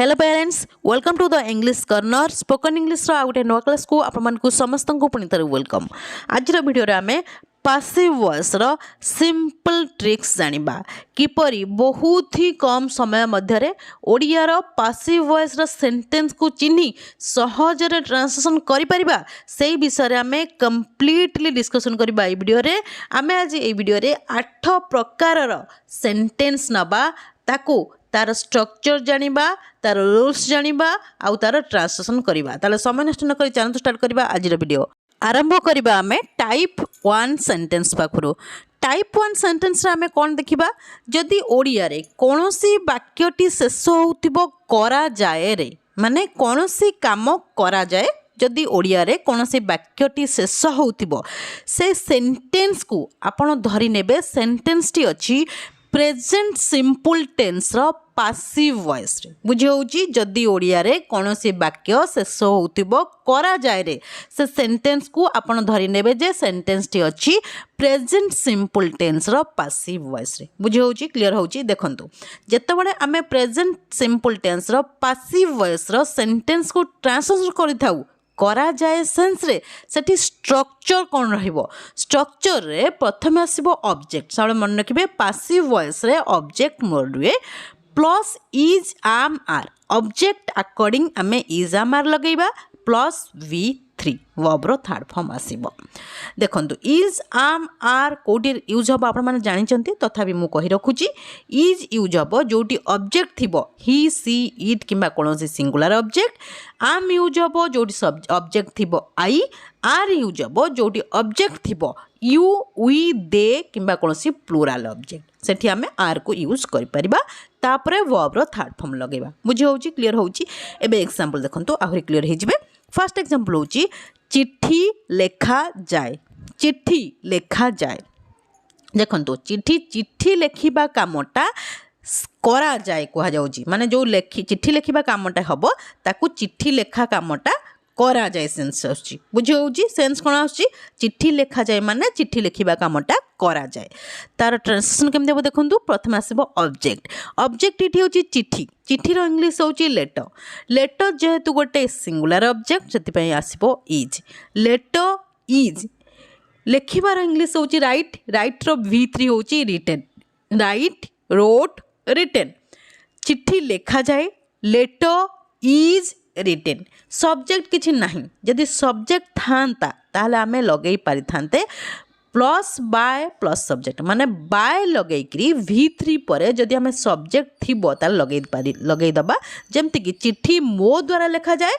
Hello parents welcome to the English corner spoken English गोटे नुआ class को आपको समस्त को पुणी थर वेलकम। आज वीडियो आम पासिव वॉइस रो सिंपल ट्रिक्स जानिबा किपरि बहुत ही कम समय मध्य ओडिया रो पासिव वॉइस रो सेंटेंस को चिन्ही सहजरे ट्रांसलेशन करि परिबा सेही विषय आम कंप्लीटली डिस्कशन करबा। ए वीडियो रे आम आज ए वीडियो रे 8 प्रकार रो सेंटेंस नबा ताकू तार स्ट्रक्चर जानिबा तार रूल्स जानिबा आउ तार ट्रांसलेशन करबा। ताले समय नष्ट न करी चैनल स्टार्ट करबा। आज वीडियो आरंभ करबा आमे टाइप 1 सेंटेंस पाखरु। टाइप 1 सेंटेंस रे आमे कोन देखिबा जदि ओडिया रे कोनोसी वाक्यटी शेष होउतिबो करा जाए रे माने कोनोसी काम करा जाए जदि ओडिया रे कोनोसी वाक्यटी शेष होउतिबो से सेंटेंस को आपण धरि नेबे। सेंटेंस टी अछि प्रेजेंट सिंपल टेंस रो पासिव वॉइस रे बुझे होउची जदि ओडिया रे कोनोसी वाक्य शेष होउतिबो करा जाय रे से सेंटेंस को आपण धरि नेबे जे सेंटेंस टी अछि प्रेजेंट सिंपल टेंस रो पासिव वॉइस रे बुझे होउची। क्लियर होउची देखंतु जेतेबेले आमे प्रेजेंट सिंपल टेंस रो पासिव वॉइस रो सेंटेंस को ट्रांसलेशन करिथाउ करा जाए सेंस रे सेठी स्ट्रक्चर कौन रहिबो। स्ट्रक्चर रे प्रथम आसीबो ऑब्जेक्ट सब मन रखिबे पासिव वॉइस रे ऑब्जेक्ट मोड रे plus is am are object according आमे इज आम आर लगेबा प्लस V3 वर्ब रो थर्ड फॉर्म आसीबो। देखंतु इज आम आर कोटी यूज हबो आपण माने जानि चंती तथापि मु कहि रखुची इज यूज हबो जोटी ऑब्जेक्ट थिबो ही सी इट किबा कोनोसी सिंगुलर ऑब्जेक्ट। आम यूज हबो जोटी ऑब्जेक्ट थिबो आई। आर यूज हबो जोटी ऑब्जेक्ट थिबो यू वी दे किबा कोनोसी प्लुरल ऑब्जेक्ट सेठी आमे आर को यूज करि परिबा तापरे वर्ब रो थर्ड फॉर्म लगेबा। बुझे होउची क्लियर होउची। एबे एग्जांपल देखंतु आहुरी क्लियर हे जिवे। फर्स्ट एग्जांपल होउची चिट्ठी लेखा जाए। चिट्ठी लेखा जाए देखंतु चिट्ठी लेखिबा कामटा करा जाए कहा जाउची माने जो चिट्ठी लेखिबा कामटा हबो ताकू चिट्ठी लेखा कामटा करा जाए सेंस आछि। बुझे होउची सेंस कोन आछि चिट्ठी लेखा जाए माने चिट्ठी लेखिबा कामटा करा जाए। तार ट्रांसलेशन केम देबो देखंतु प्रथम आसीबो ऑब्जेक्ट। ऑब्जेक्ट इठी होउची चिट्ठी। चिट्ठी रो इंग्लिश होउची लेटर। लेटर जेहेतु गोटे सिंगुलर ऑब्जेक्ट सेति पई आसीबो इज। लेटर इज लेखिबार इंग्लिश होउची राइट। राइट रो V3 होउची रिटन। Right road written. चिट्ठी लेखा जाए लेटर इज रिटेन। सब्जेक्ट किछि नाही जदि सब्जेक्ट थांता ताहले आमे लगेई पारि थांते प्लस बाय प्लस सब्जेक्ट माने बाय लगेई करी V3 परे जदि आमे सब्जेक्ट थिबो ताल लगेई दबा जेमति कि चिट्ठी मो द्वारा लेखा जाए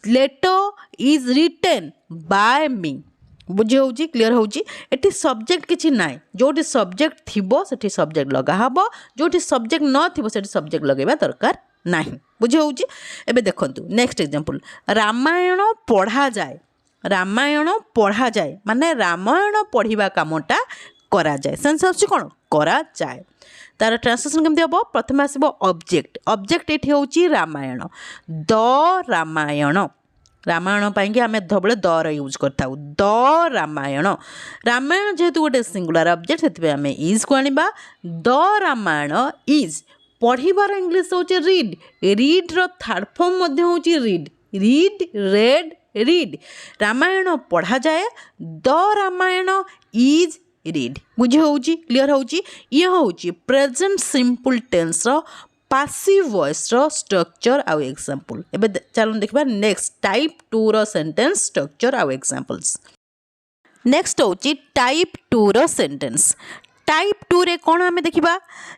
लेटर इज रिटेन बाय मी। बुझे होउची क्लियर होउची। एठी सब्जेक्ट किछि नाही जोटी सब्जेक्ट थिबो सेठी सब्जेक्ट लगा हबो जोटी सब्जेक्ट न थिबो सेठी सब्जेक्ट लगेबा दरकार नाही। बुझे होउची। एबे देखंतु नेक्स्ट एग्जांपल रामायण पढ़ा जाए। रामायण पढ़ा जाए माने रामायण पढ़िबा कामटा करा जाए सेंस होउची कोन करा जाए। तार ट्रांसलेशन केमति हबो प्रथम आसीबो ऑब्जेक्ट। ऑब्जेक्ट एठी होउची रामायण द रामायण। रामायण पाई कि आमे धबले द र यूज करथाउ द रामायण। रामायण जेहेतु गोटे सिंगुलर ऑब्जेक्ट सेति आमे इज को आनिबा द रामायण इज। पढ़िबार इंग्लिश होची रीड। रीड रो थर्ड फॉर्म मध्ये होची read. Read read read. Ramayana पढ़ा जाए द रामायण इज रीड। बुझे होची क्लियर होची। ये होची प्रेजेंट सिंपल टेंस रो पासिव वॉइस रो स्ट्रक्चर आउ एग्जांपल। एबे चलो देखबा नेक्स्ट टाइप 2 रो सेंटेंस स्ट्रक्चर आउ एग्जांपल्स। नेक्स्ट होची टाइप 2 रो सेंटेंस। टाइप 2 रे कोन हमें देखिबा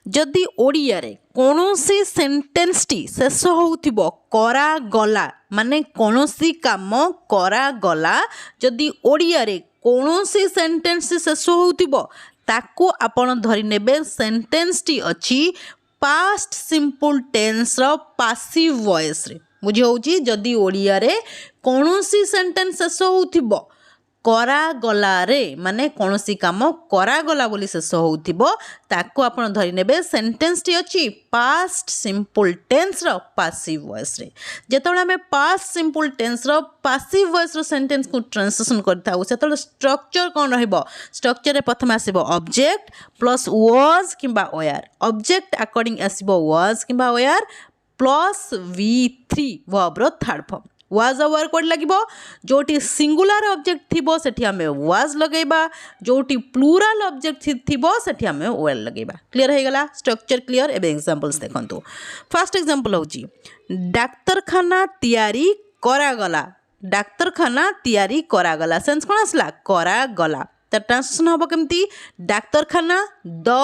जदि ओडिया रे कोनोसी सेंटेंस टी शेष होउतिबो करा गला माने कोनोसी काम करा गला जदि ओडिया रे कोनोसी सेंटेंस शेष होउतिबो ताकू आपण धरि नेबे सेंटेंस टी अछि पास्ट सिंपल टेंस रो पासिव वॉइस रे। बुझे होउची जदि ओडिया रे कोनोसी सेंटेंस शेष होउतिबो करा गला रे माने कोनोसी काम करा गला बोली शेष होउतिबो ताकू आपण धरि नेबे सेंटेंस टी अछि पास्ट सिंपल टेंस रो पासिव वॉइस रे। जेतबेले हमें पास्ट सिंपल टेंस रो पासिव वॉइस रो सेंटेंस को ट्रांसलेशन करथाउ सेतबेले स्ट्रक्चर कोन रहिबो। स्ट्रक्चर रे प्रथम आसीबो ऑब्जेक्ट प्लस वाज किबा वेयर। ऑब्जेक्ट अकॉर्डिंग आसीबो वाज किबा वेयर प्लस V3 वर्बर थर्ड फॉर्म वाज वर्ड कोड लगे जोटी सिंगुलर ऑब्जेक्ट थी सेठी आम वाज लगेबा जोटी प्लूराल ऑब्जेक्ट थी सेठी आम वेल लगेबा क्लियर हो गला स्ट्रक्चर क्लियर एबे एग्जांपल्स देखंतु फर्स्ट एग्जांपल होची डाक्तरखाना तैयारी करागला डाक्तरखाना तैयारी करागला सेंस कोन आसला करागला तो ट्रांसलेशन हम केमती डाक्तरखाना द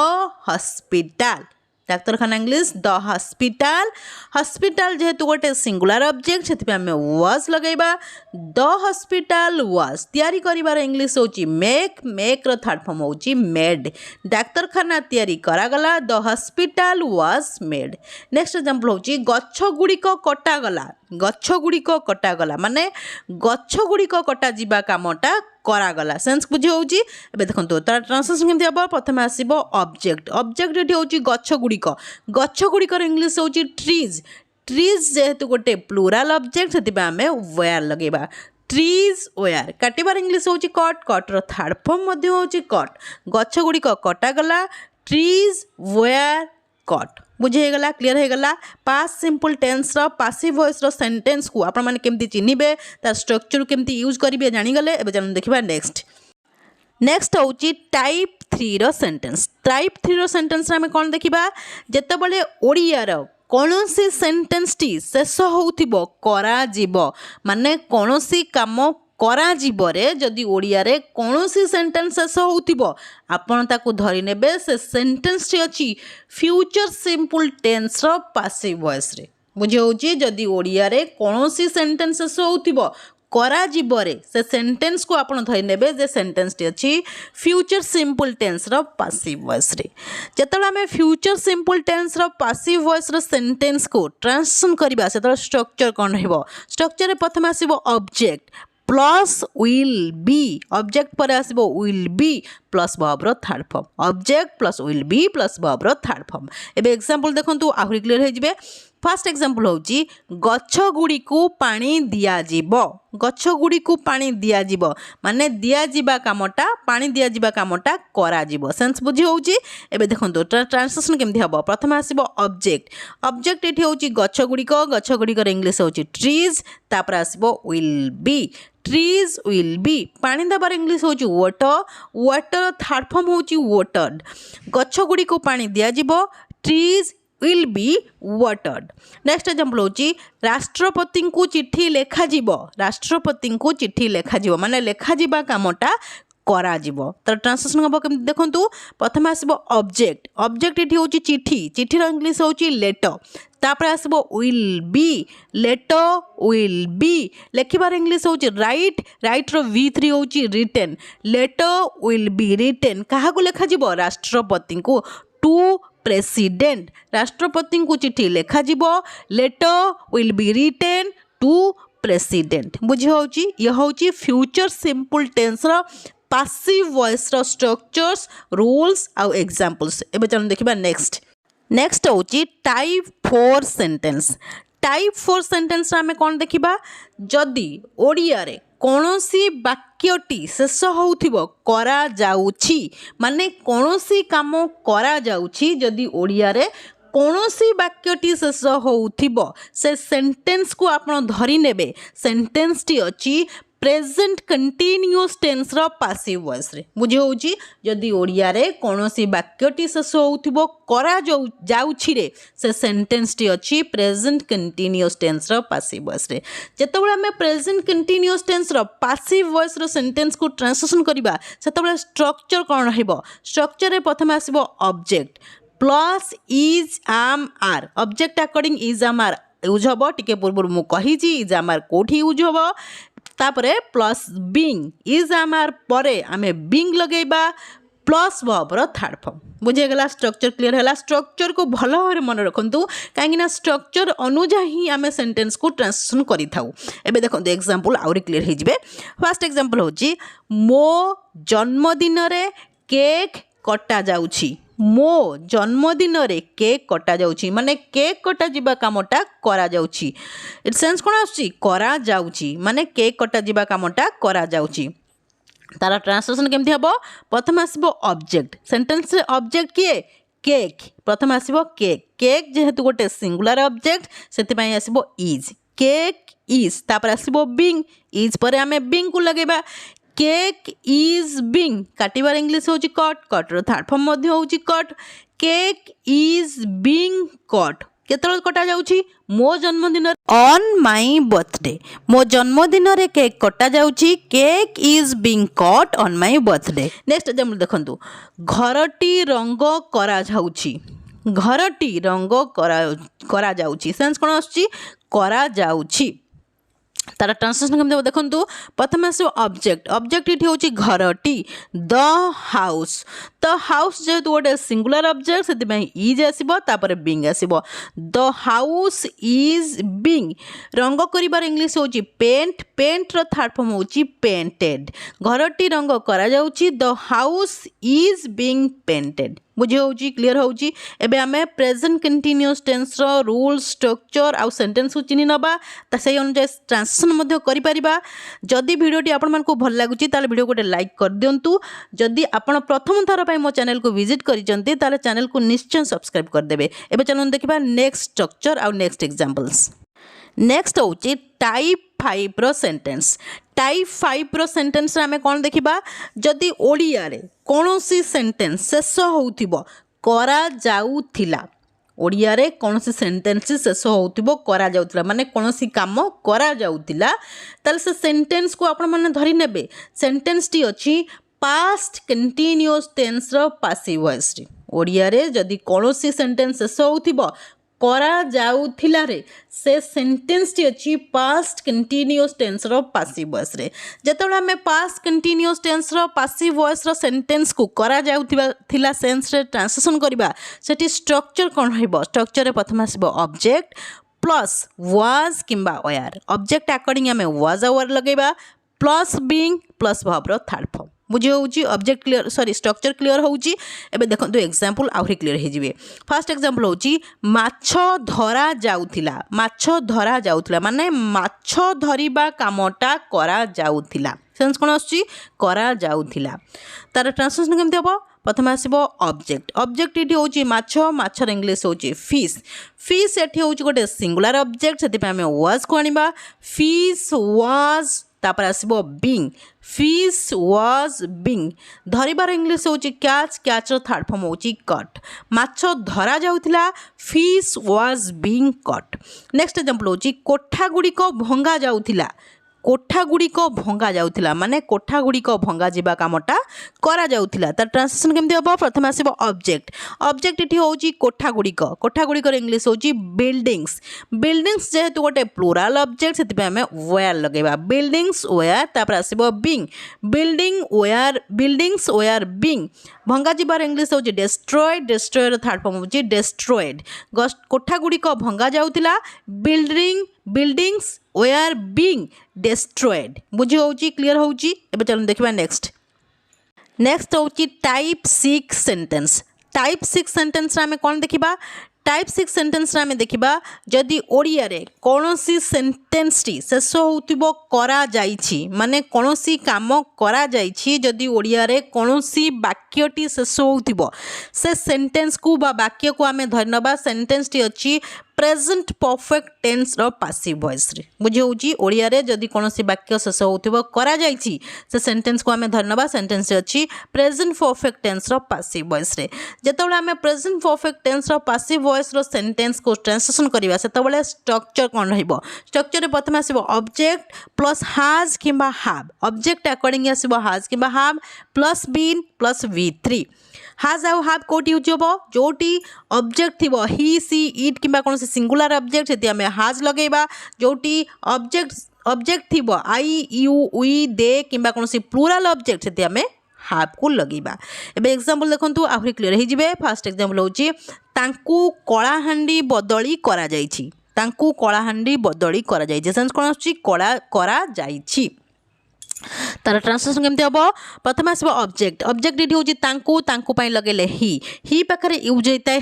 हॉस्पिटल डाक्तरखाना इंग्लिश द हॉस्पिटल हॉस्पिटल जेहेतु गोटे सिंगुलर ऑब्जेक्ट से आम वाज लगेबा द हॉस्पिटल वाज तैयारी करिवार इंग्लिश होची मेक मेक रो थर्ड फॉर्म होची मेड डाक्तरखाना तैयारी करागला the hospital was made next example होची गच्छ गुड़िक कटागला गच्छ गुड़िक कटागला माने गच्छ गुड़िक कटा जिबा कामटा करागला सेंस बुझी होची एबे देखंतु तार ट्रांसलेशन केमति हबो प्रथम आसीबो ऑब्जेक्ट ऑब्जेक्ट एठी होची गच्छ गुड़िकर इंग्लिश होची ट्रीज ट्रीज जेहेतु गोटे प्लूराल ऑब्जेक्ट सेति आमे वेयर लगेबा ट्रीज वेयर काटिबार इंग्लिश होची कट कट रो थर्ड फॉर्म मध्ये होची कट गच्छ गुड़िक कटागला ट्रीज वेयर कट बुझे गला क्लियर हो गला पास्ट सिंपल टेंस रो पासिव वॉइस रो सेंटेंस को आपण माने केमती चिन्हिबे तार स्ट्रक्चर केमती यूज करिवे जानि गले एबे जान देखिबा नेक्स्ट होची टाइप 3 रो सेंटेंस टाइप 3 रो सेंटेंस रे हमें कोन देखिबा जेते बले ओडिया रो कोनोसी सेंटेंस टी शेष होउथिबो करा जीवो माने कोनोसी काम करा जीवरे जदि ओडिया रे कोनोसी सेंटेंस शेष होउथिबो आपण ताकू धरि नेबे से सेंटेंस टी अछि फ्यूचर सिंपल टेंस रो पासिव वॉइस रे बुझे होची जदि ओडिया रे कोनोसी सेंटेंस शेष होउथिबो करा जीवरे से सेंटेंस को आपण धरि नेबे जे सेंटेंस टी अछि फ्यूचर सिंपल टेंस रो पासिव वॉइस रे जेतले हमें फ्यूचर सिंपल टेंस रो पासिव वॉइस रो सेंटेंस को ट्रांसलेशन करबा सेतले स्ट्रक्चर कोन रहबो स्ट्रक्चर रे प्रथम आसीबो object plus will be object पर आसीबो विल बी प्लस वर्ब रो third form object plus will be plus verb रो थर्ड फॉर्म एबे एग्जांपल देखंतु आहुरी क्लियर हो जिवे फर्स्ट एग्जांपल होची गच्छ गुडी को पानी दिया जीवो गच्छ गुडी को पानी दिया जीवो माने दिया जीवा कामटा पानी दिया जीवा कामटा करा जीवो सेंस बुझी होची एबे देखंतु ट्रांसलेशन केमथि हबो प्रथम आसीबो ऑब्जेक्ट ऑब्जेक्ट एठी होची गच्छ गुडी कर इंग्लिश होची ट्रीज तापर आसीबो will be trees will be पानी देवार इंग्लिश होची वाटर वाटर थर्ड फॉर्म होची वाटर्ड गच्छ गुडी को पानी दिया जीवो trees will be watered next example होची राष्ट्रपति को चिट्ठी लेखा जीवो राष्ट्रपति को चिट्ठी लेखा जीवो माने लेखा जीवा कामटा करा जीवो तो ट्रांसलेशन हम केमति देखंतु प्रथम आसीबो ऑब्जेक्ट ऑब्जेक्ट एठी होची चिट्ठी चिट्ठी रो इंग्लिश होची लेटर तापर आसीबो will be letter will be लेखिबार इंग्लिश होची राइट राइट रो V3 होची written letter will be written काहा को लेखा जीवो राष्ट्रपति को टू प्रेसिडेंट राष्ट्रपति को चिट्ठी लेखा जीवो letter will be written to president बुझी होची ये होची फ्यूचर सिंपल टेंस रो पासिव वॉइस रो स्ट्रक्चर्स रूल्स आउ एग्जांपल्स एबे चलो देखिबा नेक्स्ट होची टाइप 4 सेंटेंस टाइप 4 सेंटेंस रा हमें कोन देखिबा जदी ओडिया रे कोनोसी वाक्यटी शेष होउथिबो करा जाउछि माने कोनोसी काम करा जाउछि जदी ओडिया रे कोनोसी वाक्यटी शेष होउथिबो से सेंटेंस को आपण धरि नेबे सेंटेंस टी अछि प्रेजेंट कंटिन्यूअस टेंस रो पासिव वॉइस रे बुझे होची जदी ओडिया रे कोनोसी वाक्यटी शेष होउथिबो करा जाउछि रे से सेंटेंस टी अछि प्रेजेंट कंटिन्यूअस टेंस रो पासिव वॉइस रे जेतबेले हमें प्रेजेंट कंटिन्यूअस टेंस रो पासिव वॉइस रो सेंटेंस को ट्रांसलेशन करिबा सेतबेले स्ट्रक्चर कोन रहइबो स्ट्रक्चर रे प्रथम आसीबो object plus is am are object according is am are use हबो टिके पूर्व मु कहि जी इज आम आर कोठी यूज हबो तापरे प्लस बिंग इज आमार परे आमे बिंग लगेबा प्लस वर्ब रो थर्ड फॉर्म बुझे गला स्ट्रक्चर क्लियर हैला स्ट्रक्चर को भलो भाबरे मन रखंतु काहेकि ना स्ट्रक्चर अनुजा ही आमे सेंटेंस को ट्रांसलेशन करि थाउ एबे देखंतु एग्जांपल आउरी क्लियर हे जिवे फर्स्ट एग्जांपल होची मो जन्मदिन रे केक कटा जाउछि मो जन्मदिन रे केक कटा जाउछि माने केक कटा जिबा कामटा करा जाउछि इट सेंस कोन आछि करा जाउछि माने केक कटा जिबा कामटा करा जाउछि तार ट्रांसलेशन केमथि हबो प्रथम आसीबो ऑब्जेक्ट सेंटेंस रे ऑब्जेक्ट किए केक प्रथम आसीबो केक केक जेहेतु गोटे सिंगुलर ऑब्जेक्ट सेति आसीबो इज केक इज तापर आसीबो बिंग इज पर आमे बिंग को लगेबा केक इज बिंग काटिबार इंग्लिश होची कट कटर थर्ड फॉर्म मध्ये होची cut cake is being cut केतल कटा जाउची मो जन्मदिन ऑन माय बर्थडे मो जन्मदिन रे केक कटा जाउची cake is being cut on my birthday next example देखंतु घरटी रंग करा जाउची घरटी रंग करा जाउची सेंस कोन आछी करा जाउची तार ट्रांसलेशन केमती देखो प्रथम आसो ऑब्जेक्ट ऑब्जेक्ट ये हूँ घरटी द हाउस जेहेतु गोटे सिंगुलर ऑब्जेक्ट से इज आसपर बिंग आसब द हाउस इज बिंग रंग कर इंग्लिश हूँ पेंट पेंट रो थर्ड फॉर्म हूँ पेंटेड घरटी रंग करा जाउची the house is being painted बुझी हो क्लीयर हो आम प्रेजेंट कंटिन्यूअस टेंस रो रूल स्ट्रक्चर आउ सेंटेंस को चिन्ह नवा से अनुसार ट्रांसलेशन करिपरिबा जदि वीडियोटी आपण मानकु भल लागुची ताले वीडियो गोटे लाइक कर दियंतु जदि आपण प्रथम थर पई मो चैनल को विजिट करिसंती ताले चैनल को निश्चय सब्सक्राइब कर देबे एबे चलन देखिबा नेक्स्ट स्ट्रक्चर आउ नेक्स्ट एग्जांपल्स नेक्स्ट होची टाइप 5 रो सेंटेंस टाइप 5 रो सेंटेंस आमे कोन देखिबा जदि ओडिया रे कोनोसी सेंटेंस शेष होउथिबो करा जाउथिला ओडिया रे कोनोसी सेंटेंस शेष होउथिबो करा जाउथिला माने कोनोसी काम करा जाउथिला ताल से सेंटेंस को आपण माने धरि नेबे सेंटेंस टी अछि पास्ट कंटीन्यूअस टेंस रो पासिव वॉइस रे ओडिया रे जदि कोनोसी सेंटेंस शेष होउथिबो करा जाउथिला रे से सेंटेंस टी अछि पास्ट कंटीन्यूअस टेंस रो पासिव वॉइस रे जेतबेला हमें पास्ट कंटीन्यूअस टेंस रो पासिव वॉइस रो सेंटेंस को करा जाउथिबा थिला सेंस रे ट्रांसलेशन करिबा सेठी स्ट्रक्चर कोन रहइबो स्ट्रक्चर रे प्रथम आसीबो ऑब्जेक्ट प्लस वाज किंबा वेयर ऑब्जेक्ट अकॉर्डिंग हमें वाज और लगेबा प्लस बीइंग प्लस वर्ब रो थर्ड फॉर्म बुझे होची object clear sorry structure clear होची एबे देखंतु एग्जांपल आउरी क्लियर हे जिवे फर्स्ट एग्जांपल होची माछ धरा जाउथिला माने माछ धरिबा कामटा करा जाउथिला सेंस कोन आछी करा जाउथिला तार ट्रांसलेशन केमते हबो प्रथम आसीबो ऑब्जेक्ट ऑब्जेक्ट इटी होची माछर इंग्लिश होची फिश एठी होची गोटे सिंगुलर ऑब्जेक्ट सेति पे हमें वाज को आनिबा फिश वाज तापर आसीबो बिंग फिश वाज बिंग धरिबार इंग्लिश होची कैच रो थर्ड फॉर्म होची कट माछ धरा जाउथिला fish was being cut next example होची कोठा गुडी को भंगा जाउथिला कोठा गुडी को भंगा जाउथिला माने कोठा गुडी को भंगा जिबा कामटा करा जाउथिला त ट्रांसलेशन केमते हबो प्रथम आसीबो ऑब्जेक्ट इठी होची कोठा गुडी को इंग्लिश होची बिल्डिंग्स जेहेतु गोटे प्लुराल ऑब्जेक्ट सेति पे हमें वेयर लगेबा बिल्डिंग्स वेयर तापर आसीबो बिल्डिंग्स वेयर बिंग भंगा जिबार इंग्लिश होची डिस्ट्रॉयड रो थर्ड फॉर्म होची डिस्ट्रॉयड कोठा गुडी को भंगा जाउथिला बिल्डिंग्स वेयर बीइंग डिस्ट्रॉयड बुझी होची क्लियर होची एबे चलन देखिबा नेक्स्ट होची टाइप 6 सेंटेंस रे हमें कोन देखिबा टाइप 6 सेंटेंस रे हमें देखिबा जदि ओडिया रे कोनोसी सेंटेंस टी शेष होउतिबो करा जाईछि माने कोनोसी काम करा जाईछि जदि ओडिया रे कोनोसी वाक्य टी शेष होउतिबो से सेंटेंस को बा वाक्य को हमें धरनबा सेंटेंस टी अछि प्रेजेंट परफेक्ट टेंस रो पासिव वॉइस रे बुझे होची ओडिया रे जदि कोनोसी वाक्य शेष होउतिबो करा जाईछि से सेंटेंस को हमें धरनबा सेंटेंस अछि प्रेजेंट परफेक्ट टेंस रो पासिव वॉइस रे जेतबेला हमें प्रेजेंट परफेक्ट टेंस रो पासिव वॉइस रो सेंटेंस को ट्रांसलेशन करिबा सेतबेला स्ट्रक्चर कोन रहइबो स्ट्रक्चर रे प्रथम आसीबो ऑब्जेक्ट प्लस हैज किंबा हैव ऑब्जेक्ट अकॉर्डिंग आसीबो हैज किंबा have plus been plus V3 has आउ हैव कोटी यूज होबो जोटी ऑब्जेक्ट थिबो ही सी इट किंबा कोन से सिंगुलर ऑब्जेक्ट सेति हमें हैज लगेबा जोटी ऑब्जेक्ट थिबो आई यू वी दे किंबा कोन से प्लुरल ऑब्जेक्ट सेति हमें हैव को लगेबा एबे एग्जांपल देखंतु आहुरी क्लियर हे जिवे फर्स्ट एग्जांपल होची तांकू कଳାहांडी बदली करा जाईछि तांकू कଳାहांडी बदली करा जाईछि सेंस कोन आछि करा जाईछि तार ट्रांसलेशन केमते हबो प्रथम आसीबो ऑब्जेक्ट इठी होची तांकू पई लगेले ही पाखरे यूज होइताय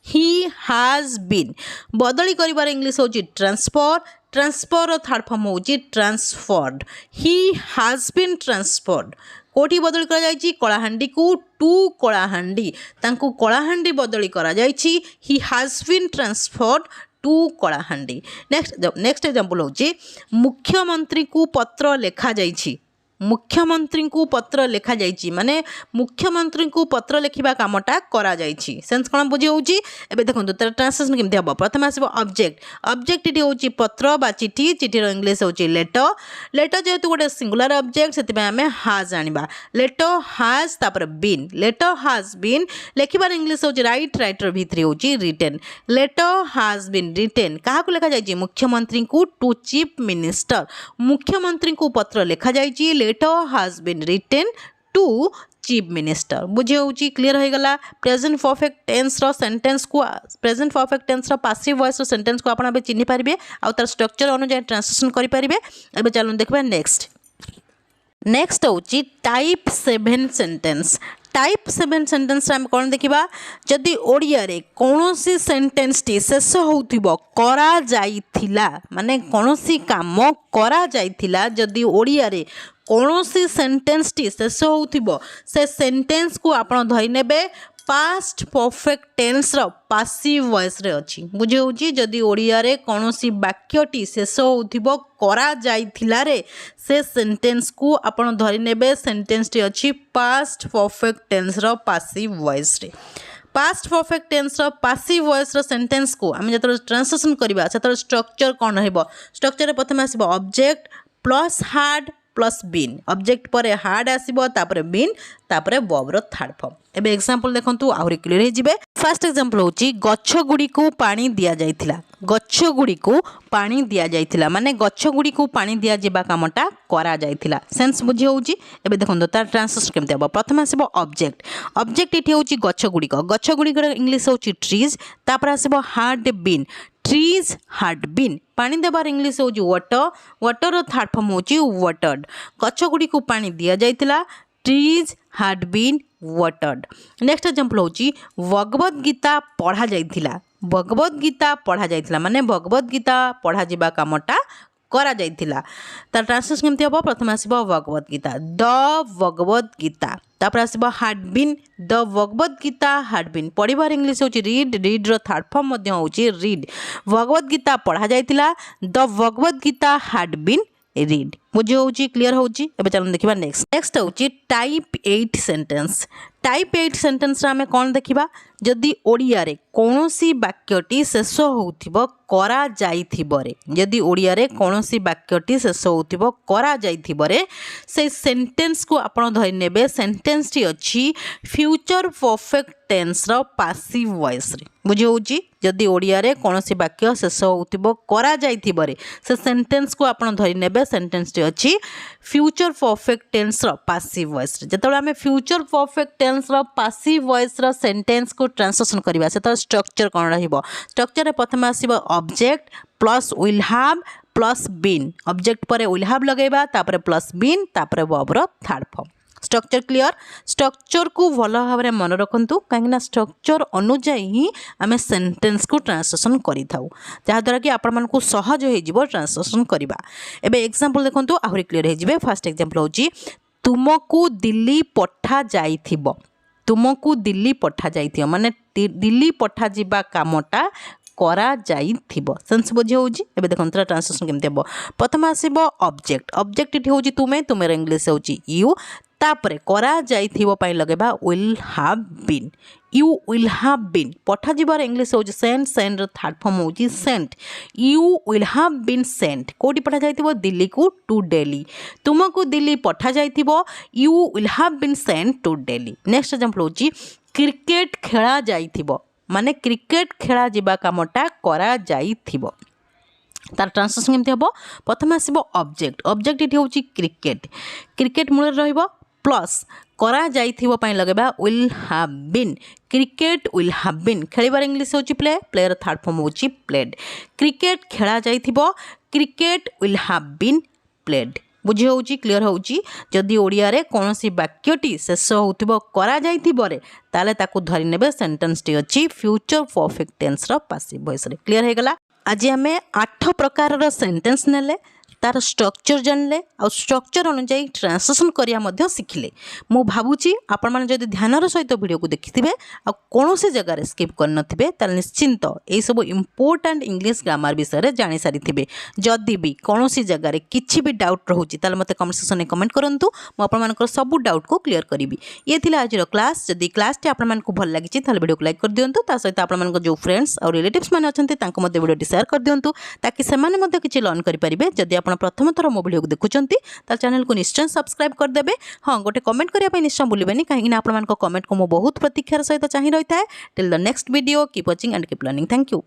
ही हैज बीन बदली करिवार इंग्लिश होची ट्रांसफर रो थर्ड फॉर्म होची transferred he has been transferred कोठी बदली करा जायछि कलाहांडी को टू कलाहांडी तांकु कलाहांडी बदली करा जायछि he has been transferred to Kalahandi. Next example होछि मुख्यमंत्री को पत्र लेखा जायछि मुख्यमंत्री को पत्र लेखा जायछि माने मुख्यमंत्री को पत्र लेखिबा कामटा करा जायछि सेंस कोन बुझी होउछि एबे देखंतु तर ट्रांसलेशन केमति हबो प्रथम आसीबो ऑब्जेक्ट इटी होउछि पत्र बा चिठी चिठीर इंग्लिश होउछि लेटर जेतु गोटे सिंगुलर ऑब्जेक्ट सेति हमें हैज आनिबा लेटर हैज तापर बीन लेखिबार इंग्लिश होउछि राइटर भितरी होउछि written letter has been written काहा को लेखा जायछि मुख्यमंत्री को टू चीफ मिनिस्टर मुख्यमंत्री को पत्र लेखा जायछि letter has been written to chief minister बुझे होउछि क्लियर हो गला। प्रेजेंट परफेक्ट टेंस रो सेंटेंस को प्रेजेंट परफेक्ट टेंस रो पासिव वॉइस रो सेंटेंस को आपण चिन्हि पारिबे आ तार स्ट्रक्चर अनुसार ट्रांसलेशन करि पारिबे। एबे चलू देखबा नेक्स्ट होउछि टाइप 7 सेंटेंस टाइप 7 सेंटेंस आम कौन देखा जदि ओडिया रे कौनसी सेंटेंस टी शेष होउथिबो करा जाइथिला माने कौनसी काम करा जाइथिला जदि ओडिया रे कौनसी सेंटेंस टी शेष होउथिबो से सेंटेंस को आपण धरि नेबे पास्ट परफेक्ट टेंस रो पासिव वॉइस रे अछि बुझे होउची जदि ओडिया रे कोनोसी वाक्यटी शेष होउथिबो करा जाइथिला रे से सेंटेंस को आपण धरि नेबे सेंटेंस टी अछि पास्ट परफेक्ट टेंस रो पासिव वॉइस रे पास्ट परफेक्ट टेंस रो पासिव वॉइस रो सेंटेंस को हम जतर ट्रांसलेशन करबा सेतर स्ट्रक्चर कोन रहइबो स्ट्रक्चर रे प्रथम आसीबो object plus had plus been object पर हार्ड आसीबो तापर बीन तापर वर्ब रो थर्ड फॉर्म। एबे एग्जांपल देखंतु आहुरी क्लियर हे जिवे फर्स्ट एग्जांपल होची गच्छ गुडी को पानी दिया जाइथिला गच्छ गुडी को पानी दिया जाइथिला माने गच्छ गुडी को पानी दिया जेबा कामटा करा जाइथिला सेंस बुझी होची। एबे देखंतु तार ट्रांसलेशन केमते हबो प्रथम आसीबो ऑब्जेक्ट इठी होची गच्छ गुडी को इंग्लिश होची ट्रीज तापर आसीबो had been trees had been पानी देबार इंग्लिश होची वाटर रो थर्ड फॉर्म होची वाटर्ड गच्छ गुडी को पानी दिया जाइथिला trees had been watered. Next example होची भगवत गीता पढ़ा जाइथिला माने भगवत गीता पढ़ा जिबा कामटा करा जाइथिला तार ट्रांसलेशन केमति हबो प्रथम आसीबो भगवत गीता द भगवत गीता तापर आसीबो had been the Bhagavad Gita had been पढ़िबार इंग्लिश होची रीड रो थर्ड फॉर्म मध्ये होची रीड भगवत गीता पढ़ा जाइथिला the Bhagavad Gita had been read बुझे होची क्लियर होची। एबे चलन देखिबा नेक्स्ट होची टाइप 8 सेंटेंस टाइप 8 सेंटेंस रा हमें कोन देखिबा जदि ओडिया रे कोनोसी वाक्यटी शेष होउथिबो करा जाइथिबो रे जदि ओडिया रे कोनोसी वाक्यटी शेष होउथिबो करा जाइथिबो रे से सेंटेंस को आपण धरि नेबे सेंटेंस टी अछि फ्यूचर परफेक्ट टेंस रो पासिव वॉइस रे बुझे होची जदि ओडिया रे कोनोसी वाक्य शेष होउथिबो करा जाइथिबो रे से सेंटेंस को आपण धरि नेबे सेंटेंस टी अछि फ्यूचर परफेक्ट टेंस रो पासिव वॉइस रे जतले हमें फ्यूचर परफेक्ट टेंस रो पासिव वॉइस रो सेंटेंस को ट्रांसलेशन करबा से तो स्ट्रक्चर कोन रहिबो स्ट्रक्चर रे प्रथम आसीबो object plus will have plus been object पर विल हैव लगेबा तापर प्लस बीन तापर वर्ब रो third form structure clear structure को भल भाव में मन रखु कहीं स्ट्रक्चर अनुजाई ही आम सेंटेंस को ट्रांसलेशन करि थाउ जहाँद्वारा कि आपण मानकु सहज हो ट्रांसलेशन करबा। एबे एग्जांपल देखंतु आहुरी क्लियर हो जिवे फर्स्ट एग्जांपल होची तुमको दिल्ली पठा जाइथिबो तुमको दिल्ली पठा जाइथिबो माने दिल्ली पठा जिबा कामटा करा जाइथिबो सेंस बुझे होची। एबे देखंतु ट्रांसलेशन केमते हबो प्रथम आसीबो ऑब्जेक्ट इठी होची तुमेर इंग्लिश होची यू तापरे करा जाइथिबो पई लगेबा will have been you will have been पठा जिबार इंग्लिश होची सेंड रो थर्ड फॉर्म होची sent you will have been sent कोडी पठा जाइथिबो दिल्ली को टू दिल्ली तुमको दिल्ली पठा जाइथिबो you will have been sent to Delhi. Next example होची क्रिकेट खेला जाइथिबो माने क्रिकेट खेला जिबा कामटा करा जाइथिबो तार ट्रांसलेशन केमते हबो प्रथम आसीबो ऑब्जेक्ट इठी होची क्रिकेट मूल रहइबो प्लस करा जाइथिबो पई लगेबा will have been cricket will have been खेलिबार इंग्लिश होची प्लेयर थर्ड फॉर्म होची प्लेड क्रिकेट खेला जाइथिबो cricket will have been played बुझे होची क्लियर होची। जदि ओडिया रे कोनोसी वाक्यटी शेष होउथिबो करा जाइथिबो रे ताले ताकू धरि नेबे सेंटेंस टी अछि फ्यूचर परफेक्ट टेंस रो पासिव वॉइस रे क्लियर हे गला। आज हमें 8 प्रकार रो सेंटेंस नेले तार स्ट्रक्चर जानले आ स्ट्रक्चर अनुसार ट्रांसलेशन करिया मध्य शिखिले मु भावुची आपण माने जदि ध्यानर सहित वीडियो को देखिथिबे आ कोनोसी जगह रे स्किप कर नथिबे ताल निश्चिंत ए सब इंपोर्टेंट इंग्लिश ग्रामर विषय रे जानि सारिथिबे जदि भी कोनोसी जगह रे किछि भी डाउट रहउची ताल मते कमेंट सेक्शन में कमेंट करंतु मु आपण मानकर सब डाउट को क्लियर करिवि ये थिला आज रो क्लास जदि क्लास टी आपण मानकु भल लागिछि ताल वीडियो को लाइक कर दियंतु ता सहित आपण मानक जो फ्रेंड्स और रिलेटिव्स माने अछंती तांको मते वीडियो टी शेयर कर दियंतु ताकि सेमाने मते किछि लर्न करि परिबे जदि आपण प्रथम थर मो वीडियो को देखुचंती ताल चैनल को निश्चय सब्सक्राइब कर देबे हां गोटे कमेंट करिया पे निश्चय भूलिबेनी काहे कि आपण मानक कमेंट को मो बहुत प्रतीक्षार सहित चाहि रहिता है till the next video keep watching and keep learning thank you.